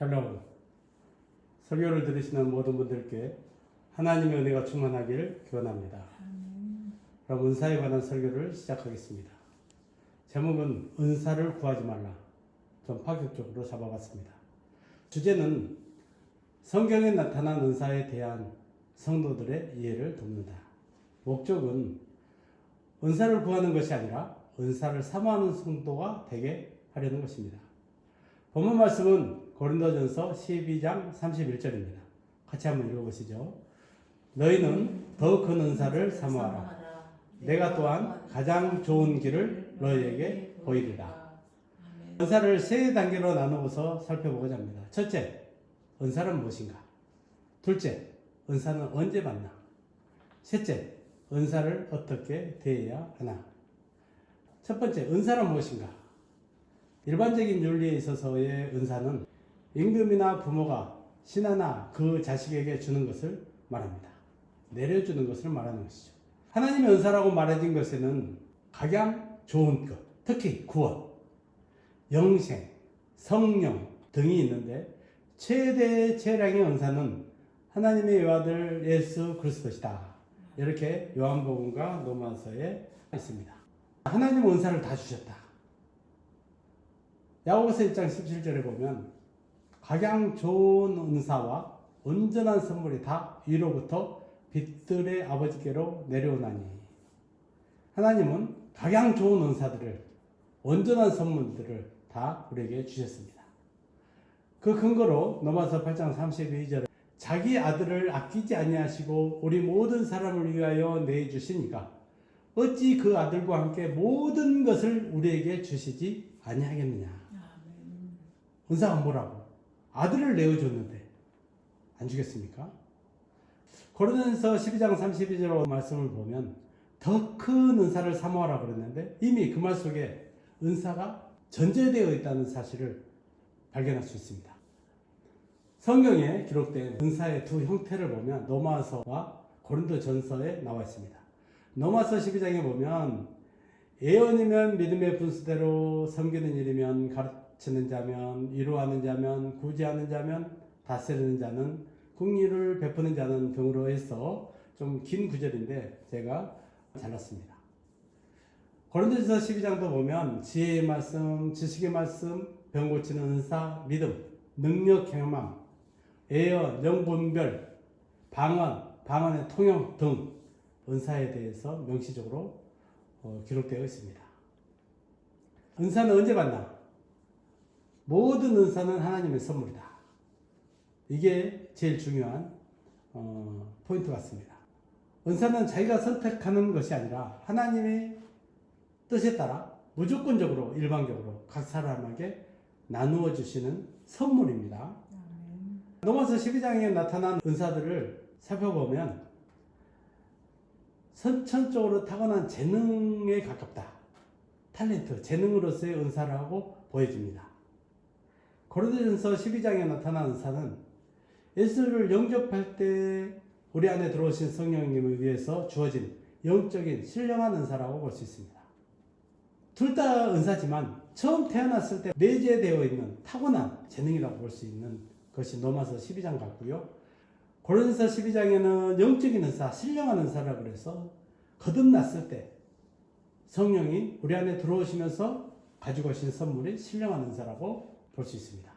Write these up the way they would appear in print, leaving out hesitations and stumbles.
샬롬. 설교를 들으시는 모든 분들께 하나님의 은혜가 충만하기를 기원합니다. 그럼 은사에 관한 설교를 시작하겠습니다. 제목은 은사를 구하지 말라. 좀 파격적으로 잡아봤습니다. 주제는 성경에 나타난 은사에 대한 성도들의 이해를 돕는다. 목적은 은사를 구하는 것이 아니라 은사를 사모하는 성도가 되게 하려는 것입니다. 본문 말씀은 고린도전서 12장 31절입니다. 같이 한번 읽어보시죠. 너희는 더 큰 은사를 사모하라. 내가 또한 가장 좋은 길을 너희에게 보이리라. 은사를 세 단계로 나누어서 살펴보고자 합니다. 첫째, 은사는 무엇인가? 둘째, 은사는 언제 받나? 셋째, 은사를 어떻게 대해야 하나? 첫 번째, 은사는 무엇인가? 일반적인 윤리에 있어서의 은사는 임금이나 부모가 신하나 그 자식에게 주는 것을 말합니다. 내려주는 것을 말하는 것이죠. 하나님의 은사라고 말해진 것에는 각양 좋은 것, 특히 구원, 영생, 성령 등이 있는데 최대 최량의 은사는 하나님의 외아들 예수 그리스도시다. 이렇게 요한복음과 로마서에 있습니다. 하나님은 은사를 다 주셨다. 야고보서 1장 17절에 보면 각양 좋은 은사와 온전한 선물이 다 위로부터 빛들의 아버지께로 내려오나니, 하나님은 각양 좋은 은사들을, 온전한 선물들을 다 우리에게 주셨습니다. 그 근거로 로마서 8장 32절에 자기 아들을 아끼지 아니하시고 우리 모든 사람을 위하여 내주시니까 어찌 그 아들과 함께 모든 것을 우리에게 주시지 아니하겠느냐. 은사가 뭐라고? 아들을 내어줬는데 안 주겠습니까? 고린도전서 12장 32절 말씀을 보면 더 큰 은사를 사모하라 그랬는데 이미 그 말 속에 은사가 전제되어 있다는 사실을 발견할 수 있습니다. 성경에 기록된 은사의 두 형태를 보면 로마서와 고린도전서에 나와 있습니다. 로마서 12장에 보면 예언이면 믿음의 분수대로, 섬기는 일이면 가르치는 자면, 위로하는 자면, 구제하는 자면, 다스리는 자는, 긍휼을 베푸는 자는 등으로 해서 좀 긴 구절인데 제가 잘랐습니다. 고린도전서 12장도 보면 지혜의 말씀, 지식의 말씀, 병 고치는 은사, 믿음, 능력 경험함, 예언, 영분별, 방언의 통역 등 은사에 대해서 명시적으로 기록되어 있습니다. 은사는 언제 받나? 모든 은사는 하나님의 선물이다. 이게 제일 중요한 포인트 같습니다. 은사는 자기가 선택하는 것이 아니라 하나님의 뜻에 따라 무조건적으로, 일방적으로 각 사람에게 나누어 주시는 선물입니다. 로마서 12장에 나타난 은사들을 살펴보면 선천적으로 타고난 재능에 가깝다. 탤런트, 재능으로서의 은사라고 보여집니다. 고린도전서 12장에 나타난 은사는 예수를 영접할 때 우리 안에 들어오신 성령님을 위해서 주어진 영적인 신령한 은사라고 볼 수 있습니다. 둘 다 은사지만 처음 태어났을 때 내재되어 있는 타고난 재능이라고 볼 수 있는 것이 로마서 12장 같고요. 고린도전서 12장에는 영적인 은사, 신령한 은사라고 해서 거듭났을 때 성령이 우리 안에 들어오시면서 가지고 오신 선물이 신령한 은사라고 볼 수 있습니다.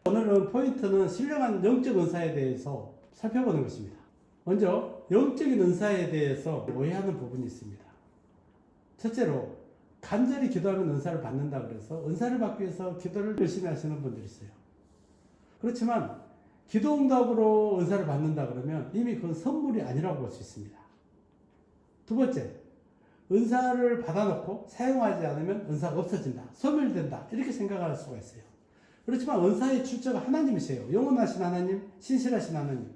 오늘은 포인트는 신령한 영적 은사에 대해서 살펴보는 것입니다. 먼저 영적인 은사에 대해서 오해하는 부분이 있습니다. 첫째로 간절히 기도하면 은사를 받는다 그래서 은사를 받기 위해서 기도를 열심히 하시는 분들이 있어요. 그렇지만 기도 응답으로 은사를 받는다 그러면 이미 그건 선물이 아니라고 볼 수 있습니다. 두 번째, 은사를 받아놓고 사용하지 않으면 은사가 없어진다, 소멸된다 이렇게 생각할 수가 있어요. 그렇지만 은사의 출처가 하나님이세요. 영원하신 하나님, 신실하신 하나님.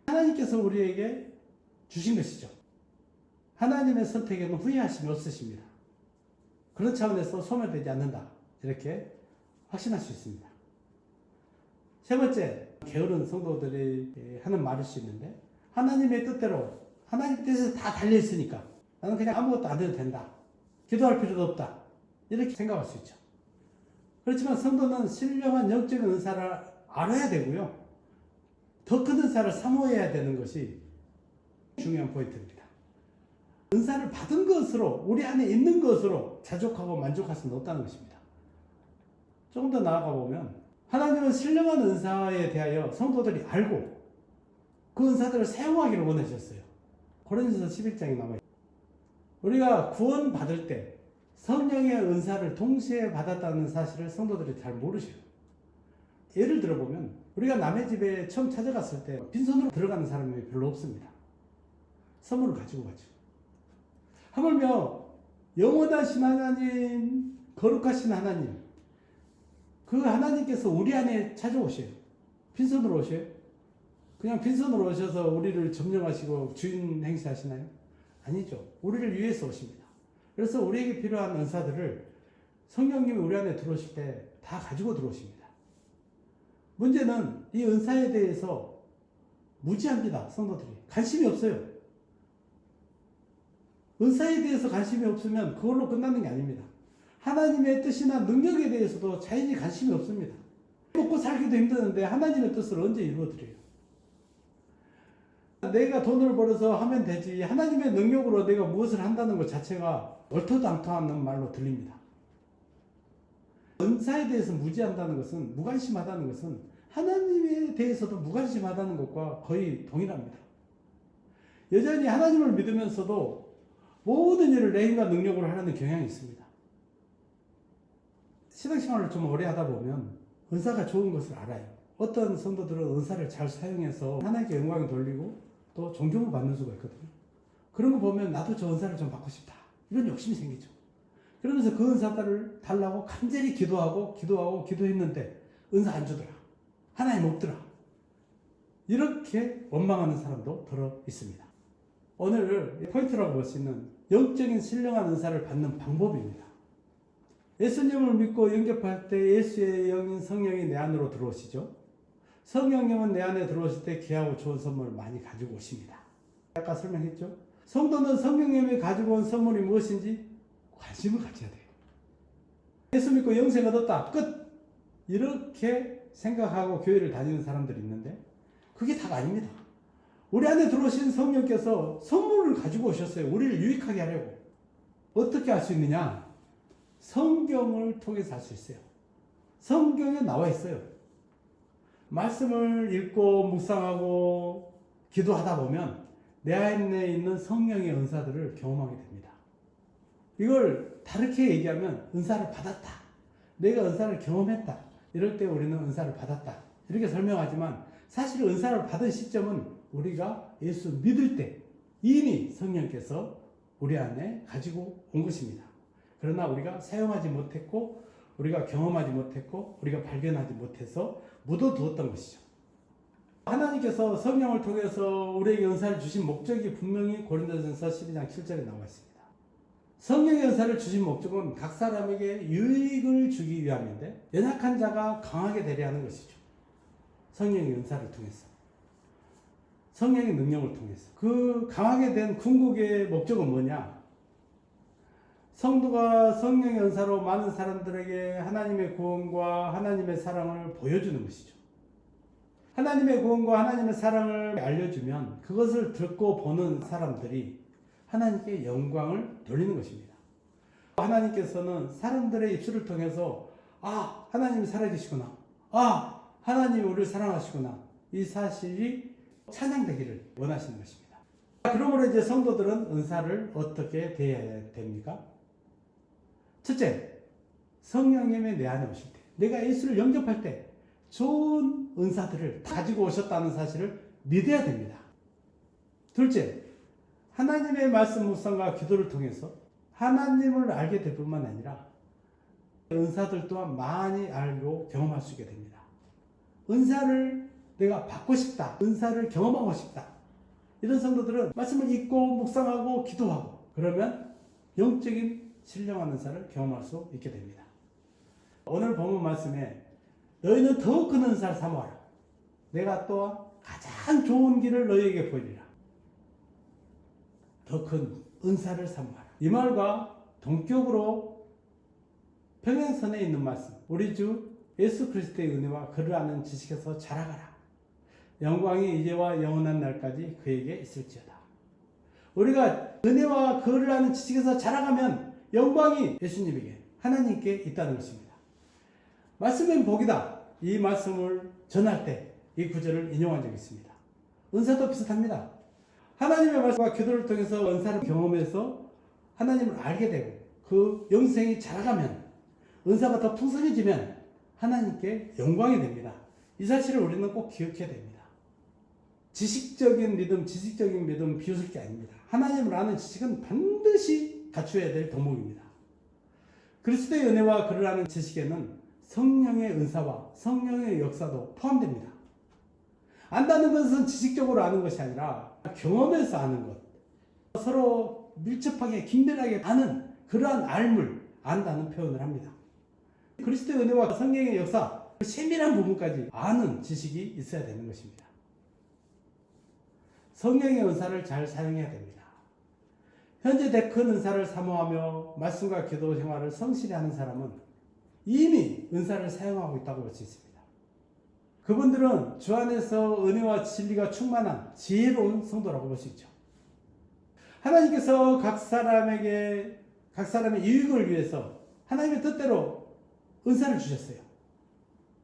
하나님께서 우리에게 주신 것이죠. 하나님의 선택에는 후회하심이 없으십니다. 그런 차원에서 소멸되지 않는다 이렇게 확신할 수 있습니다. 세 번째, 게으른 성도들이 하는 말일 수 있는데 하나님의 뜻대로, 하나님 뜻에서 다 달려있으니까 나는 그냥 아무것도 안 해도 된다, 기도할 필요도 없다 이렇게 생각할 수 있죠. 그렇지만 성도는 신령한 영적인 은사를 알아야 되고요. 더 큰 은사를 사모해야 되는 것이 중요한 포인트입니다. 은사를 받은 것으로, 우리 안에 있는 것으로 자족하고 만족할 수는 없다는 것입니다. 조금 더 나아가 보면 하나님은 신령한 은사에 대하여 성도들이 알고 그 은사들을 사용하기를 원하셨어요. 고린도서 11장에 나와요. 우리가 구원 받을 때 성령의 은사를 동시에 받았다는 사실을 성도들이 잘 모르셔요. 예를 들어보면 우리가 남의 집에 처음 찾아갔을 때 빈손으로 들어가는 사람이 별로 없습니다. 선물을 가지고 가죠. 하물며 영원하신 하나님, 거룩하신 하나님, 그 하나님께서 우리 안에 찾아오셔요. 빈손으로 오셔요? 그냥 빈손으로 오셔서 우리를 점령하시고 주인 행세하시나요? 아니죠. 우리를 위해서 오십니다. 그래서 우리에게 필요한 은사들을 성령님이 우리 안에 들어오실 때 다 가지고 들어오십니다. 문제는 이 은사에 대해서 무지합니다. 성도들이. 관심이 없어요. 은사에 대해서 관심이 없으면 그걸로 끝나는 게 아닙니다. 하나님의 뜻이나 능력에 대해서도 자연히 관심이 없습니다. 먹고 살기도 힘드는데 하나님의 뜻을 언제 이루어드려요? 내가 돈을 벌어서 하면 되지 하나님의 능력으로 내가 무엇을 한다는 것 자체가 얼토당토하는 말로 들립니다. 은사에 대해서 무지한다는 것은, 무관심하다는 것은 하나님에 대해서도 무관심하다는 것과 거의 동일합니다. 여전히 하나님을 믿으면서도 모든 일을 내 힘과 능력으로 하려는 경향이 있습니다. 신앙생활을 좀 오래 하다 보면 은사가 좋은 것을 알아요. 어떤 성도들은 은사를 잘 사용해서 하나님께 영광을 돌리고 또 존경을 받는 수가 있거든요. 그런 거 보면 나도 저 은사를 좀 받고 싶다. 이런 욕심이 생기죠. 그러면서 그 은사를 달라고 간절히 기도했는데 은사 안 주더라. 하나님 없더라. 이렇게 원망하는 사람도 들어 있습니다. 오늘 포인트라고 볼 수 있는 영적인 신령한 은사를 받는 방법입니다. 예수님을 믿고 영접할 때 예수의 영인 성령이 내 안으로 들어오시죠. 성령님은 내 안에 들어오실 때 귀하고 좋은 선물을 많이 가지고 오십니다. 아까 설명했죠. 성도는 성령님이 가지고 온 선물이 무엇인지 관심을 가져야 돼요. 예수 믿고 영생 얻었다. 끝! 이렇게 생각하고 교회를 다니는 사람들이 있는데 그게 다가 아닙니다. 우리 안에 들어오신 성령께서 선물을 가지고 오셨어요. 우리를 유익하게 하려고. 어떻게 할 수 있느냐? 성경을 통해서 할 수 있어요. 성경에 나와 있어요. 말씀을 읽고 묵상하고 기도하다 보면 내 안에 있는 성령의 은사들을 경험하게 됩니다. 이걸 다르게 얘기하면 은사를 받았다. 내가 은사를 경험했다. 이럴 때 우리는 은사를 받았다. 이렇게 설명하지만 사실 은사를 받은 시점은 우리가 예수 믿을 때 이미 성령께서 우리 안에 가지고 온 것입니다. 그러나 우리가 사용하지 못했고 우리가 경험하지 못했고 우리가 발견하지 못해서 묻어두었던 것이죠. 하나님께서 성령을 통해서 우리에게 은사를 주신 목적이 분명히 고린도전서 12장 7절에 나와 있습니다. 성령의 은사를 주신 목적은 각 사람에게 유익을 주기 위함인데 연약한 자가 강하게 되려 하는 것이죠. 성령의 은사를 통해서. 성령의 능력을 통해서. 그 강하게 된 궁극의 목적은 뭐냐? 성도가 성령의 은사로 많은 사람들에게 하나님의 구원과 하나님의 사랑을 보여주는 것이죠. 하나님의 구원과 하나님의 사랑을 알려주면 그것을 듣고 보는 사람들이 하나님께 영광을 돌리는 것입니다. 하나님께서는 사람들의 입술을 통해서 하나님이 살아계시구나. 하나님이 우리를 사랑하시구나. 이 사실이 찬양되기를 원하시는 것입니다. 그러므로 이제 성도들은 은사를 어떻게 대해야 됩니까? 첫째, 성령님이 내 안에 오실 때, 내가 예수를 영접할 때 좋은 은사들을 가지고 오셨다는 사실을 믿어야 됩니다. 둘째, 하나님의 말씀 묵상과 기도를 통해서 하나님을 알게 될 뿐만 아니라 은사들 또한 많이 알고 경험할 수 있게 됩니다. 은사를 내가 받고 싶다. 은사를 경험하고 싶다. 이런 성도들은 말씀을 읽고 묵상하고 기도하고 그러면 영적인 신령한 은사를 경험할 수 있게 됩니다. 오늘 본문 말씀에 너희는 더 큰 은사를 사모하라. 내가 또한 가장 좋은 길을 너희에게 보이리라. 더 큰 은사를 사모하라. 이 말과 동격으로 평행선에 있는 말씀. 우리 주 예수 그리스도의 은혜와 그를 아는 지식에서 자라가라. 영광이 이제와 영원한 날까지 그에게 있을지어다. 우리가 은혜와 그를 아는 지식에서 자라가면 영광이 예수님에게, 하나님께 있다는 것입니다. 말씀은 복이다. 이 말씀을 전할 때 이 구절을 인용한 적이 있습니다. 은사도 비슷합니다. 하나님의 말씀과 기도를 통해서 은사를 경험해서 하나님을 알게 되고 그 영생이 자라가면, 은사가 더 풍성해지면 하나님께 영광이 됩니다. 이 사실을 우리는 꼭 기억해야 됩니다. 지식적인 믿음 비웃을 게 아닙니다. 하나님을 아는 지식은 반드시 갖추어야 될 덕목입니다. 그리스도의 은혜와 그를 아는 지식에는 성령의 은사와 성령의 역사도 포함됩니다. 안다는 것은 지식적으로 아는 것이 아니라 경험에서 아는 것, 서로 밀접하게 긴밀하게 아는 그러한 알물, 안다는 표현을 합니다. 그리스도의 은혜와 성령의 역사, 그 세밀한 부분까지 아는 지식이 있어야 되는 것입니다. 성령의 은사를 잘 사용해야 됩니다. 현재 큰 은사를 사모하며 말씀과 기도 생활을 성실히 하는 사람은 이미 은사를 사용하고 있다고 볼 수 있습니다. 그분들은 주 안에서 은혜와 진리가 충만한 지혜로운 성도라고 볼 수 있죠. 하나님께서 각 사람의 유익을 위해서 하나님의 뜻대로 은사를 주셨어요.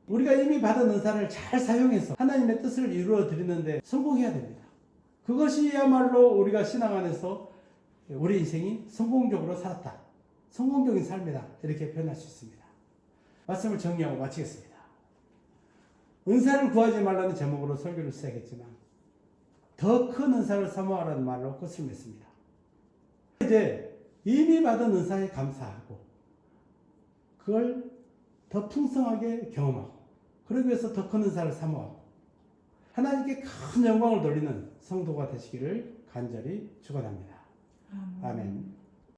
우리가 이미 받은 은사를 잘 사용해서 하나님의 뜻을 이루어 드리는데 성공해야 됩니다. 그것이야말로 우리가 신앙 안에서 우리 인생이 성공적으로 살았다, 성공적인 삶이다, 이렇게 표현할 수 있습니다. 말씀을 정리하고 마치겠습니다. 은사를 구하지 말라는 제목으로 설교를 시작했지만 더 큰 은사를 사모하라는 말로 끝을 맺습니다. 이제 이미 받은 은사에 감사하고 그걸 더 풍성하게 경험하고 그러기 위해서 더 큰 은사를 사모하고 하나님께 큰 영광을 돌리는 성도가 되시기를 간절히 축원합니다. 아멘.